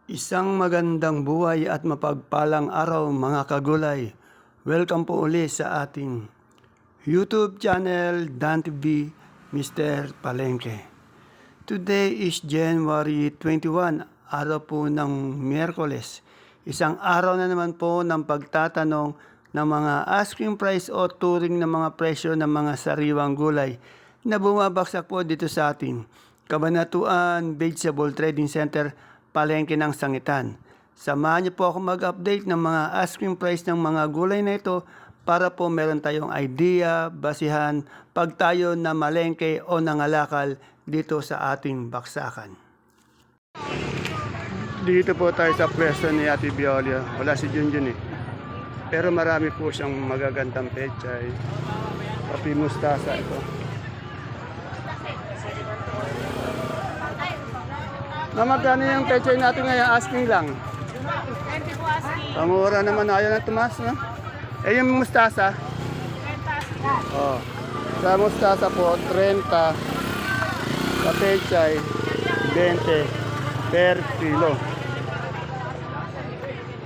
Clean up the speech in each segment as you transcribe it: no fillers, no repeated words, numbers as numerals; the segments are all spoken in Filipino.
Isang magandang buhay at mapagpalang araw mga kagulay. Welcome po uli sa ating YouTube channel Dan TV Mr. Palengke. Today is January 21, araw po ng Miyerkules. Isang araw na naman po ng pagtatanong ng mga asking price o turing ng mga presyo ng mga sariwang gulay na bumabagsak po dito sa ating Kabanatuan Vegetable Trading Center, Palengke ng Sangitan. Samahan niyo po ako mag-update ng mga asking price ng mga gulay na ito para po meron tayong idea, basihan, pag tayo na malengke o nangalakal dito sa ating baksakan. Dito po tayo sa pwesto ni Ate Biolio. Wala si Junjun eh. Pero marami po siyang magagandang pechay. Pati mustasa ito. Magkano yung pechay natin ngayon? Asking lang. 20 po asking. Pamura naman, ayaw na tumas, no? Eh, yung mustasa? 30. Oh. Sa mustasa po, 30. Sa pechay, 20 per kilo.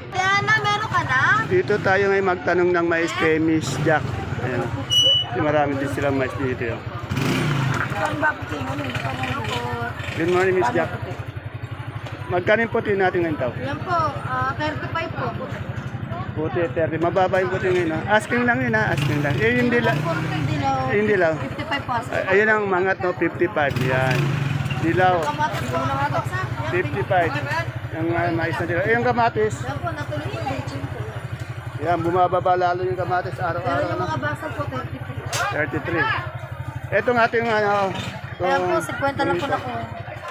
Diana, meron ka na? Dito tayo ngayon magtanong ng mais kay Miss Jack. Ayan. Kasi marami din silang mais dito. Yun. Saan ba po tingin? Good morning, Miss Jack. Magkano yung puti natin ngayon tao? Yan po, 35 po. Puti, 30. Mababa yung puti ngayon. No? Asking lang yun, ha? Asking lang. Eh, hindi lang. Hindi Hindi lang. daw. 55 po asking. Ayun ang mangat, no? 55. Yan. Dilaw. Kamatis po na nga 55. Yung mais na dilaw. Eh, yung kamatis. Yan po, natuloy po. 18 po. Yan, bumababa lalo yung kamatis Pero araw-araw. yung No? mga basa po, 33. 33. Ito nga ating ano. Kaya po, 50 lang po na po.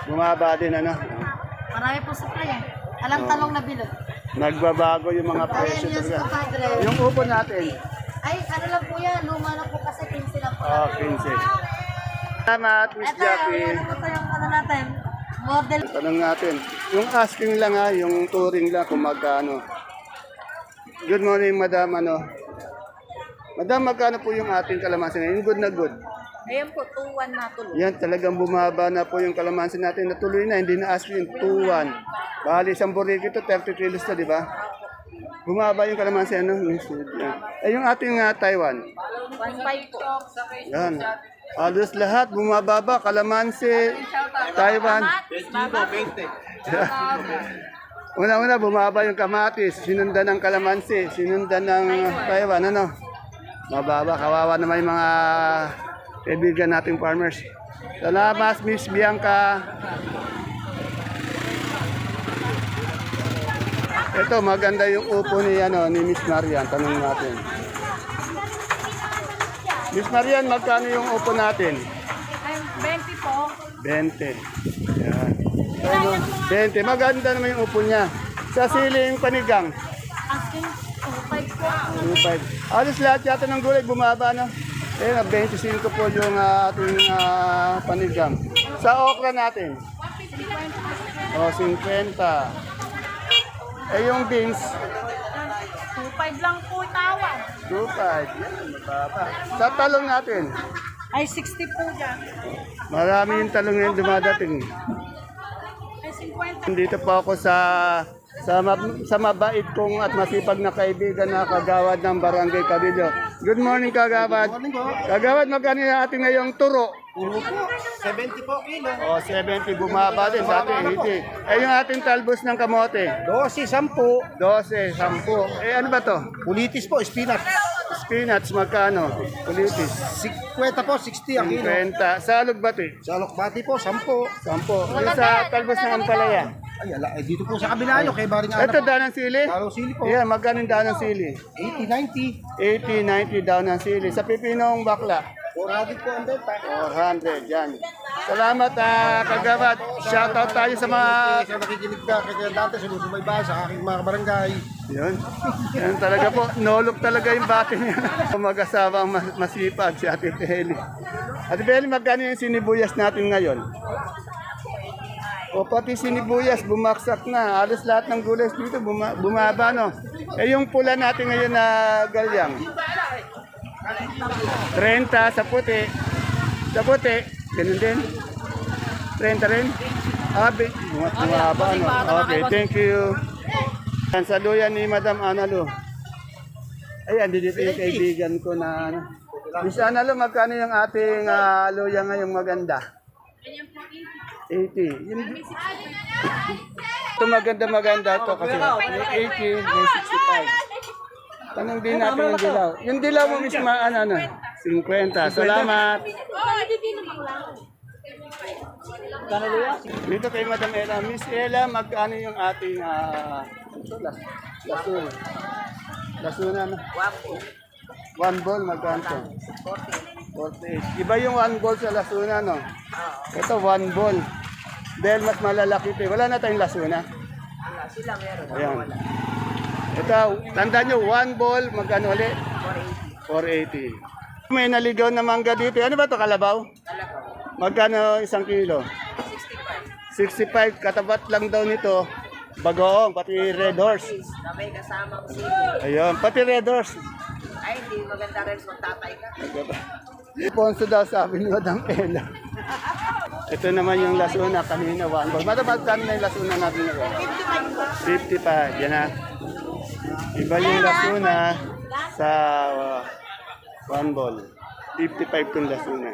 Bumaba din, ano. Marami po supply eh. Alang talong na bilog. Nagbabago yung mga Ayan presyo yung talaga. padre. Yung upo natin. Ay, ano lang po yan. Luma na po kasi 15 lang po. Oh, 15. Salamat, Miss Ito, Jackie. yan po yung ano natin. Model. Tanong natin. Yung asking lang ha, yung touring lang kung magkano. Good morning, Madam. Madam, magkano po yung ating kalamansi ngayon? Yung good na good. Ayan po, 2-1 na tuloy. Yan, talagang bumaba na po yung kalamansi natin. Natuloy na, hindi na asking. 2-1. Bali, isang burrito ito, 30 kilos na, di ba? Bumaba yung kalamansi, ano? Yan. Eh, yung ating Taiwan. 1.5 po. Yan. Halos lahat, bumababa. Kalamansi, Taiwan. Una-una, bumaba yung kamatis. Sinundan ng kalamansi. Sinundan ng Taiwan, ano? Mababa. Kawawa naman yung mga kaibigan nating farmers. Salamat, Miss Bianca. Ito, maganda yung upo ni Miss Marian. Tanong natin. Miss Marian, magkano yung upo natin? Ay, 20 po. 20. Yan. 20. Maganda naman yung upo niya. Sa siling panigang, Asking 2.5 po. 2.5. Alos lahat yata ng gulay bumaba, no? Eh, 25 po yung ating panigang. Sa okra natin? O, 50. Eh, yung beans? 2.5 lang po tawad. 2.5. Yan, mababa. Sa talong natin? Ay, 60 po dyan. Marami yung talong ngayon dumadating. Ay, 50. Dito po ako sa mabait kong at masipag na kaibigan na kagawad ng Barangay Cabildo. Good morning, kagawad. Kagawad, magkano yung ating ngayong turo? Puro po, 70 po kilo. O, 70, bumaba din. Dati 80. Eh, yung ating talbos ng kamote? 12, 10. 12, 10. Eh, ano ba to? Ulitis po, spinach. Spinach, magkano? Kulitis. 50 po, 60 ang kilo. 50. Sa alugbati? Sa Lokbati po, 10. 10. Yung sa talbos ng ampalaya? Ay, ala, eh, dito po sa kabila nyo, kay Baring Arap. Ito, daan ng sili? Lalo sili po. Yan, magkano yung daan ng sili? 80, 90. 80, 90 daw ng sili. Sa pipinong bakla? 400 po ang benta. 400, yan. Salamat, kagawad. Shoutout tayo sa mga... Sa nakikinig ka, kay Dante, sumusubaybay sa aking mga barangay. Yun. Yan talaga po. Nolok talaga yung bate niya. Mag-asawang masipag si Ate Peli. Ate Peli, magkano yung sinibuyas natin ngayon? O pati sinibuyas, bumaksak na. Halos lahat ng gulay dito bumaba, no? Eh yung pula natin ngayon na galyang. 30 sa puti. Sa puti, ganun din. 30 rin. Bumaba, ano? Okay, thank you. Yan, saluyan ni Madam Analu. Ay, andi dito yung kaibigan ko na ano. Miss Analu, magkano yung ating luya ngayong maganda? 80. Ito maganda to kasi may 80, may 65. Tanong din natin yung dilaw. Yung dilaw mo mismo, ano, 50. Salamat. Dito kay Madam Ella. Miss Ella, magkano yung ating lasuna? Lasuna na. One ball, magkano? 48. Iba yung one ball sa lasuna, no? Ito, one ball. Dahil mas malalaki ito. Wala na tayong lasuna. Sila meron. Ayan. Ito, tandaan nyo, one ball, magkano ulit? 480. May naligaw na mangga dito. Ano ba ito, kalabaw? Magkano isang kilo? 65. Katapat lang daw nito. Bagoong, pati red horse. Sabay kasamang sili. Ayun, pati red horse. Ay, hindi maganda rin magtatay ka. Ponso daw sabi ni Madam Ella. Ito naman yung lasuna kanina, one ball. Matapag kami na yung lasuna natin ngayon. 55, yan na. Iba yung lasuna sa one ball. 55 yung lasuna.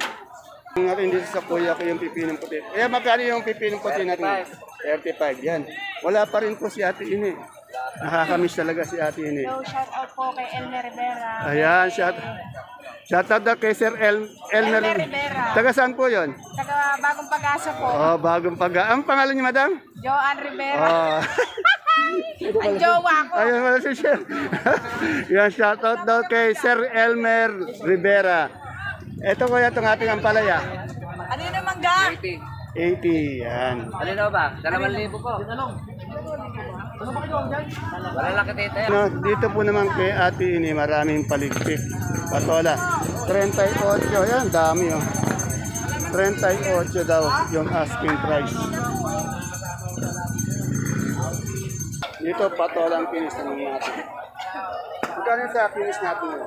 Yung natin dito sa kuya ko yung pipinong puti. Eh, magkano yung pipinong puti natin? 35, yan. Wala pa rin po si Ate Ini. Nakakamiss talaga si Ate Ini. So, shout out po kay Elmer Rivera. Ayan, shout out na kay Sir Elmer Rivera. Taga saan po yun? Taga Bagong Pag-asa po. Oh, bagong ang pangalan niya, madam? Joanne Rivera. Oh. Ang jowa ko. Ayun wala si Sir. Yan, shout out daw kay Sir Elmer Rivera. Ito kuya, itong ating ampalaya. Ano yun naman ga? 80, yan. Alin ba? 2,000 po. Wala lang kita ito. No, dito po naman kay Ate Ini, maraming paligpit. Patola. 38, yan, dami oh. 38 daw yung asking price. Dito patolang kinis naman natin. Magkano sa kinis natin yun?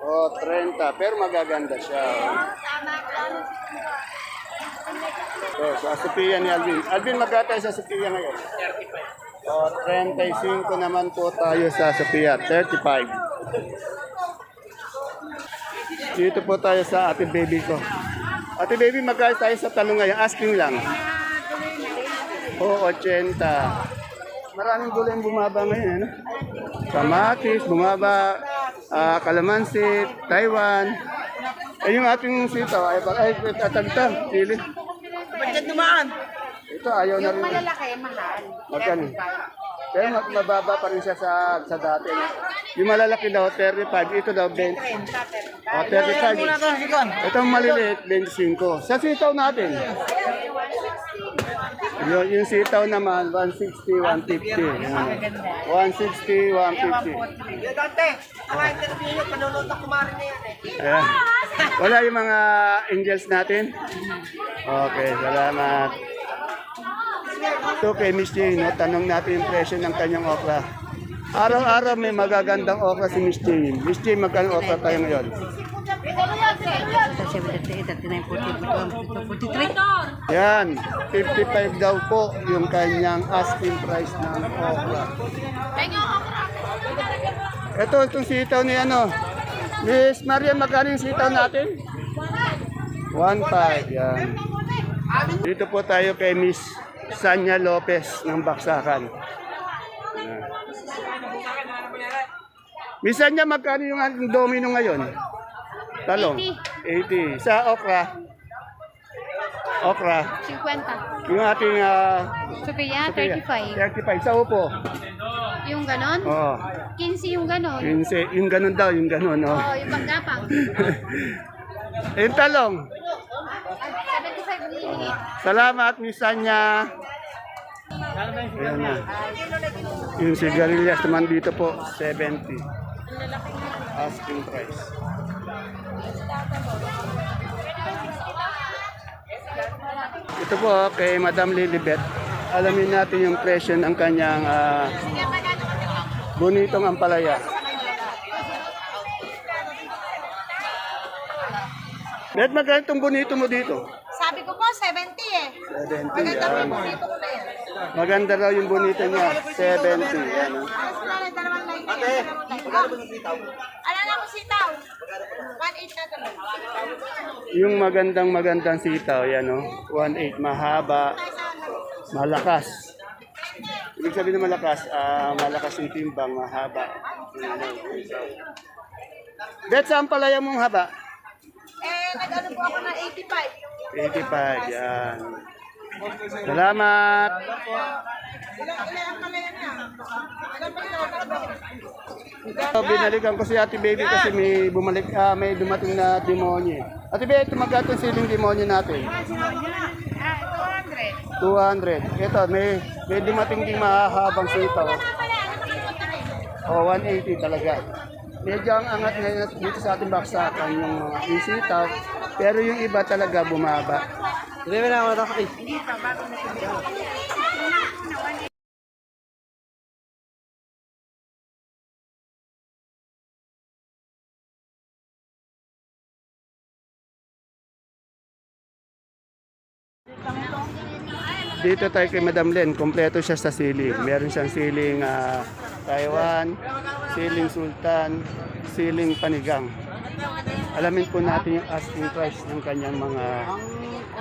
Oh, 30. Pero magaganda siya. Oh, sa Sophia ni Alvin. Alvin, magkatay sa Sophia ngayon? 35. Oh, 35 naman po tayo sa Sophia. 35. Dito po tayo sa Ate Baby ko. Ate Baby, magkano tayo sa talong ngayon? Asking lang. Oh, 80. Maraming gulay yung bumaba ngayon, ano? Kamatis, bumaba, kalamansi, Taiwan. Eh, yung ating sitaw, ay tatagtang, sili. Ba't dumaan? Ito, ayaw na rin. Malalaki, mahal. Magkano? Pero mababa pa rin siya sa dati. No? Yung malalaki daw, 35. Ito daw, 20. Oh, 35. Itong maliliit, 25. Sa sitaw natin. Yung sitaw naman, 160, 150. 160, 150. Dante, ang interview nyo, panunod na kumari na yan eh. Ayan. Wala yung mga angels natin? Okay, salamat. Ito kay Miss Jane, no? Tanong natin yung presyo ng kanyang okra. Araw-araw may magagandang okra si Miss Jane. Miss Jane, magkano okra tayo ngayon? 43. Yan, 55 daw po yung kanyang asking price ng okra. Itong sitaw ni ano, Miss Marian, magkano yung sitaw natin? 1.5, yan. Dito po tayo kay Miss Sanya Lopez ng Baksakan. Yan. Miss Sanya, magkano yung ating domino ngayon? Talong? 80. Sa okra? Okra? 50. Yung ating Sophia, 35. 35. Sa upo? Yung ganon? Oo. 15 yung ganon. Yung ganun daw, yung ganun. Oh. Oo, yung pagkapang. Yung talong? 75 hinihingi. Salamat, Miss Sanya. Ayan na. Yung sigarilyas naman dito po, 70. Asking price. Ito po kay Madam Lilibet. Alamin natin yung presyo ng kanyang bonitong ampalaya. Bet, magkano itong bonito mo dito? Sabi ko po, 70. 70, yan. Maganda raw yung bonito niya, 70. Yan. Ate, magkano ba yung sitaw? Ano na ko sitaw? 1.8 na tuloy. Yung magandang sitaw, yan o. 1.8, mahaba, malakas. Ibig sabihin na malakas, malakas yung timbang, mahaba. Bet, saan palaya mong haba? Nag-ano po ako ng 85. 85, yan. Salamat. Binalikan ko si Ate Baby kasi may may dumating na demonyo. Ate Baby, magkano yung siling demonyo natin? 200. Ito, may dumating ding mahahabang sitaw. Oh, 180 talaga. Medyo ang angat ngayon dito sa ating baksakan yung mga sitaw. Pero yung iba talaga bumaba. Hindi na ako nakakit. Dito tayo kay Madam Len, kompleto siya sa siling. Meron siyang siling Taiwan, siling Sultan, siling Panigang. Alamin po natin yung asking price ng kanyang mga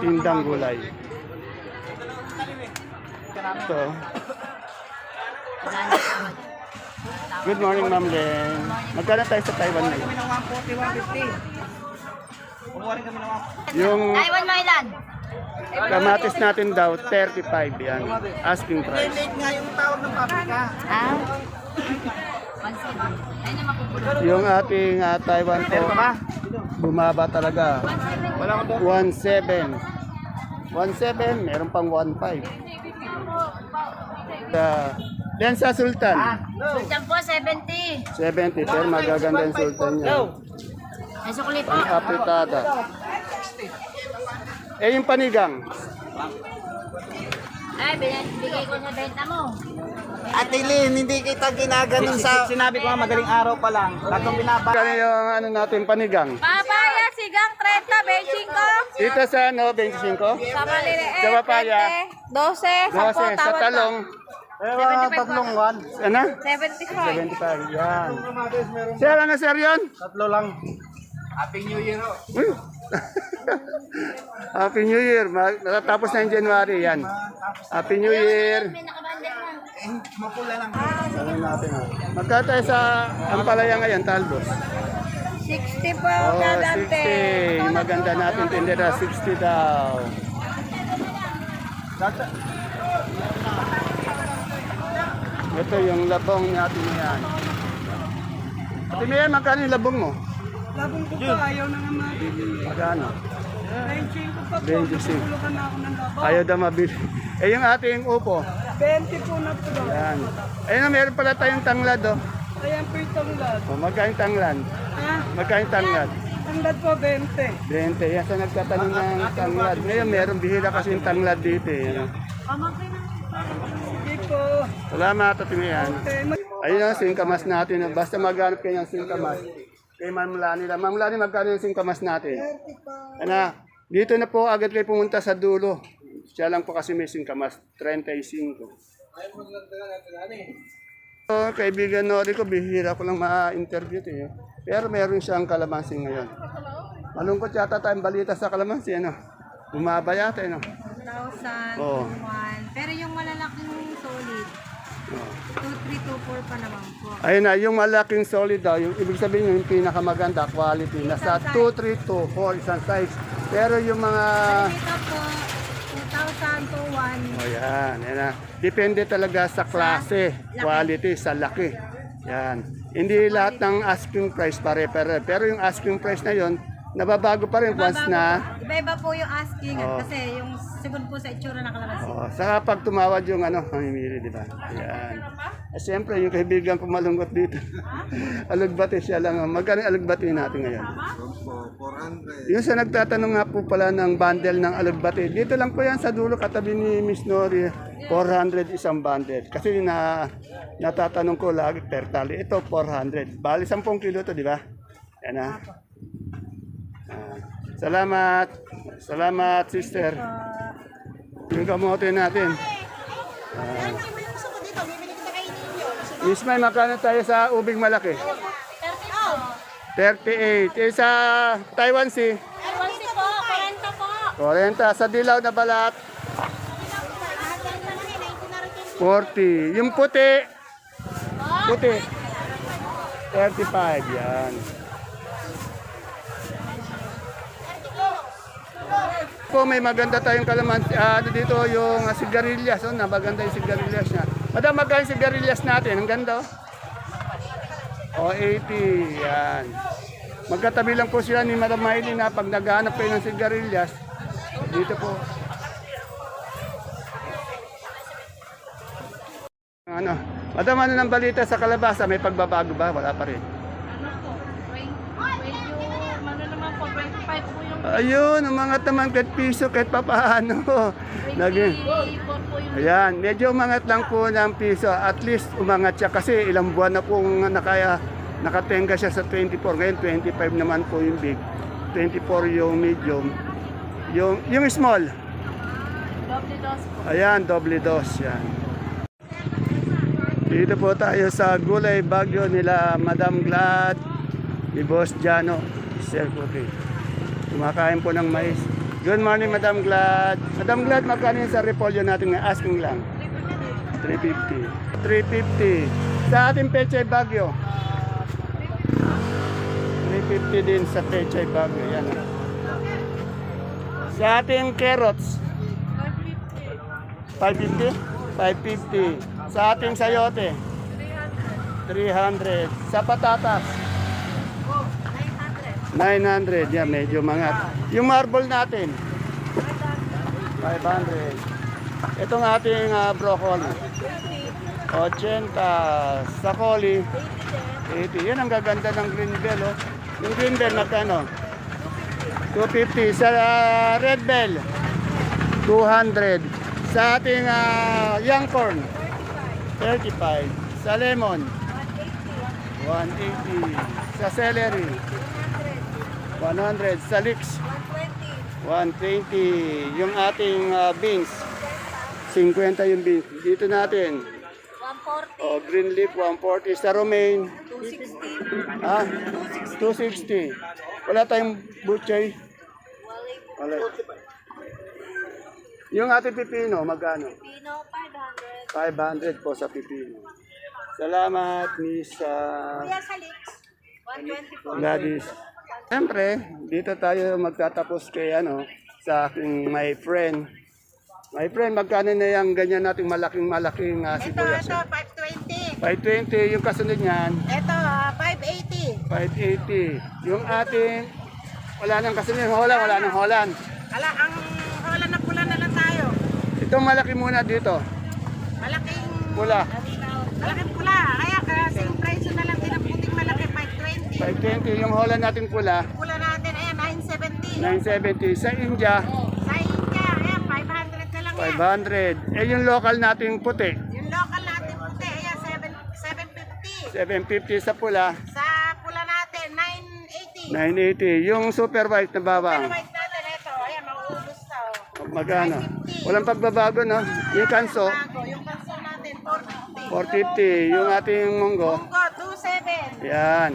tindang gulay. Ito. Good morning, Ma'am Len. Magkano tayo sa Taiwan na yun? Kami ng 140, 150. Kumuha rin kami ng 140. Yung Taiwan Mailan. kamatis natin daw, 35 yan. Asking price. Late nga yung tawag ng paprika. Ah? 1.7. Ayun na makukulong. Yung ating Taiwan po, bumaba talaga. 1.7. 1.7, meron pang 1.5. Then sa Sultan, Sultan po, 70. 70, pero magaganda yung Sultan niya. Ay, sukuli po. Ang apritada. Eh, yung panigang, Ay, bigay ko sa benta mo. Ate Lynn, hindi kita ginaganon sa... Sinabi ko nga magaling araw pa lang. Bagong binaba. kano yung ano natin, panigang? Papaya, sigang 30, 25. Dito sa ano, 25? Sa maliliit, Sa papaya, 12, 12, sa talong, tatlong one. ano? 75. 75, yan. Sir, ano sir yun? Tatlo lang. Happy New Year ho. Uy. Happy New Year. Matatapos na yung January, yan. Happy New Year. May nakabandit na. Mapula lang. Ano natin, ha? Magkano tayo sa Ampalaya ngayon, Talbos? 60 po, Oh, 60. Yung maganda natin tindera, 60 daw. Ito yung labong natin yan. Ate Mia, magkano yung labong mo? Labong ko pa, ayaw na nga mabili. Magkano? 25 pa po, 25. tutulukan na ako ng labong. Ayaw daw mabili. Eh, yung ating upo. 20 po na po daw. Yan. Ayun na, meron pala tayong tanglad, oh. Ayan po yung tanglad. O, magkano yung tanglad? Ha? Magkano yung tanglad? Tanglad po, 20. 20. Yan sa nagtatanong ng tanglad. Ngayon, meron bihira kasi yung tanglad dito, eh. Ano? Sige po. Salamat, Ate Mian. Okay. Ayun ang singkamas natin. Basta maghanap kayo ng singkamas. Kay Ma'am Lani lang. Ma'am Lani, magkano yung singkamas natin? Ano? Dito na po agad kayo pumunta sa dulo. Siya lang po kasi may singkamas. 35. So, kaibigan Nori ko, bihira ko lang ma-interview ito. Eh. Pero meron siyang kalamansi ngayon. Malungkot yata tayong balita sa kalamansi. Ano? Bumaba yata. Ano? 1,000, Oo. 1. Pero yung malalaking solid, 2,324 pa naman po. Ayun na, yung malaking solid daw, yung ibig sabihin yung pinakamaganda quality, nasa 2, 3, 2, 4 isang size. Pero yung mga, Dito po, 2,000 to 1. oh yan, yan na. Depende talaga sa klase, quality, sa laki. Yan. Hindi lahat ng asking price pare-pare. Pero yung asking price na yon nababago pa rin once na, Iba-iba po yung asking Oo. kasi yung sugod po sa itsura ng kalamansi. oh, saka pag tumawad yung ano, mamimili, di ba? Yan. Eh, siyempre, yung kaibigan ko malungkot dito. Alugbati siya lang. Magkano yung alugbati natin ngayon? 400. Yung sa nagtatanong nga po pala ng bundle ng alugbati, dito lang po yan sa dulo katabi ni Miss Nori, 400 isang bundle. Kasi natatanong ko lagi per tali. Ito 400. Bali 10 kilo to, di ba? Yan na. Salamat. Salamat, sister. Yung kamote natin. Ismay, magkano tayo sa ubing malaki? 38. Eh, sa Taiwan Sea? Ewan si po, 40 po. 40. Sa dilaw na balat? 40. Yung puti? Puti. 35. Yan. Po, may maganda tayong kalamansi. Ano dito yung sigarilyas. Oh, maganda yung sigarilyas niya. Madam, magkano yung sigarilyas natin? Ang ganda. Oh, 80. Yan. Magkatabi lang po sila ni Madam Miley na pag naghahanap kayo ng sigarilyas, dito po. Ano? Madam, ano ng balita sa kalabasa? May pagbabago ba? Wala pa rin. Ano po? Medyo, ano naman po, 25 po yung Ayun, umangat naman kahit piso, kahit papaano. Naging, 24 po yung ayan, medyo umangat lang po ng piso. At least umangat siya kasi ilang buwan na pong nakatenga siya sa 24. Ngayon, 25 naman po yung big. 24 yung medium. Yung small. double dose po. Ayan, doble dos. Yan. Dito po tayo sa Gulay Bagyo nila Madam Glad, ni Boss Jano, Sir Cookie. Kumakain po ng mais. Good morning, Madam Glad. Madam Glad, magkano yun sa repolyo natin nga? Asking lang. 350. 350. Sa ating Pechay Bagyo. 350 din sa Pechay Bagyo. Yan. Sa ating carrots. 550? 550. Sa ating sayote. 300. Sa patatas. 900. Yan, medyo mangat. Yung marble natin. 500. Itong ating broccoli. 80. Sa coli. 80. Yan ang gaganda ng green bell. Oh. Yung green bell magkano? 250. Sa red bell. 200. Sa ating young corn. 35. Sa lemon. 180. Sa celery. 100 sa leeks. 120 yung ating beans. 50 yung beans. Dito natin. 140. Oh, green leaf 140 sa romaine. 260. Ah, 260. Wala tayong butchay. Wala. Yung ating pipino, magkano? Pino, 500. 500 po sa pipino. Salamat, Miss Kuya sa lips, 120 po. Gladys. Siyempre, dito tayo magtatapos kay sa aking my friend. My friend, magkano na yung ganyan nating malaking sibuyas? Ito, 520. 520, yung kasunod niyan, Ito, 580. 580. Yung ating, wala nang kasunod, wala nang Holland. Ala, ang Holland na pula na lang tayo. Itong malaki muna dito, Malaking pula. Malaking pula. Kaya kasing presyo na lang din ang puting malaki, 520. 520, yung Holland natin pula, Pula natin, ayan, 970. 970. Sa India, Sa India, ayan, 500 na lang yan. 500. Eh, yung local nating puti, Yung local natin puti, ayan, 750. 750 sa pula, Sa pula natin, 980. 980. Yung super white na bawang, Pero white natin, ito, ayan, mauubos na. magkano? Walang pagbabago, no? Yung kanso, Bago, yung kanso natin, 450. 450. Yung ating munggo, Munggo, 27. yan,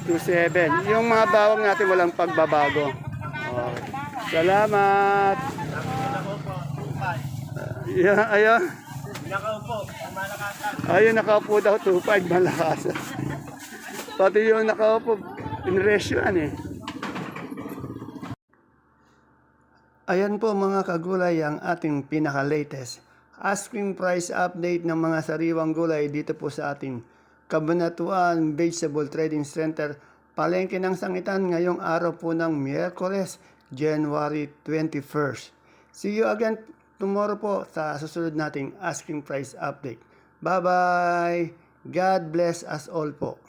27. Yung mga bawang natin walang pagbabago. Oh. Salamat. Yeah, ayun. Ayun, nakaupo daw, 2.5 malakas. Pati yung nakaupo, pinresyoan eh. Ayan po mga kagulay ang ating pinaka-latest asking price update ng mga sariwang gulay dito po sa ating Cabanatuan Vegetable Trading Center, Palengke ng Sangitan ngayong araw po ng Miyerkules, January 21st. See you again tomorrow po sa susunod nating asking price update. Bye-bye! God bless us all po.